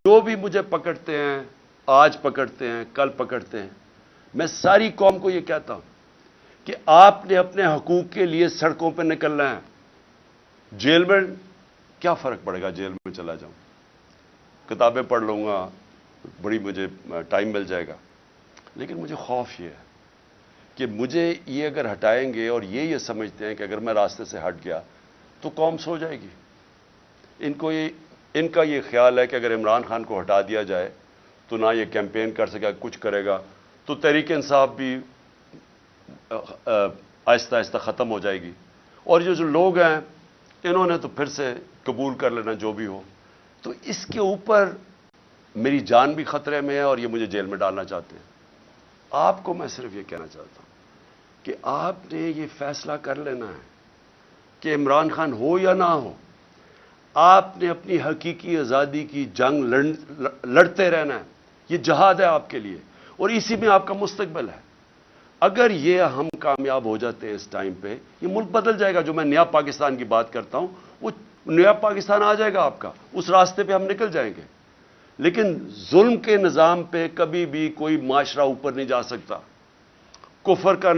جو بھی مجھے پکڑتے ہیں، آج پکڑتے ہیں، کل پکڑتے ہیں، میں ساری قوم کو یہ کہتا ہوں کہ آپ نے اپنے حقوق کے لیے سڑکوں پہ نکلنا ہے۔ جیل میں کیا فرق پڑے گا؟ جیل میں چلا جاؤں، کتابیں پڑھ لوں گا، بڑی مجھے ٹائم مل جائے گا، لیکن مجھے خوف یہ ہے کہ مجھے یہ اگر ہٹائیں گے اور یہ سمجھتے ہیں کہ اگر میں راستے سے ہٹ گیا تو قوم سو جائے گی۔ ان کا یہ خیال ہے کہ اگر عمران خان کو ہٹا دیا جائے تو نہ یہ کیمپین کر سکے، کچھ کرے گا، تو تحریک انصاف بھی آہستہ آہستہ ختم ہو جائے گی، اور یہ جو لوگ ہیں انہوں نے تو پھر سے قبول کر لینا جو بھی ہو۔ تو اس کے اوپر میری جان بھی خطرے میں ہے اور یہ مجھے جیل میں ڈالنا چاہتے ہیں۔ آپ کو میں صرف یہ کہنا چاہتا ہوں کہ آپ نے یہ فیصلہ کر لینا ہے کہ عمران خان ہو یا نہ ہو، آپ نے اپنی حقیقی آزادی کی جنگ لڑتے رہنا ہے۔ یہ جہاد ہے آپ کے لیے اور اسی میں آپ کا مستقبل ہے۔ اگر یہ ہم کامیاب ہو جاتے ہیں اس ٹائم پہ، یہ ملک بدل جائے گا۔ جو میں نیا پاکستان کی بات کرتا ہوں، وہ نیا پاکستان آ جائے گا آپ کا، اس راستے پہ ہم نکل جائیں گے۔ لیکن ظلم کے نظام پہ کبھی بھی کوئی معاشرہ اوپر نہیں جا سکتا۔ کفر کا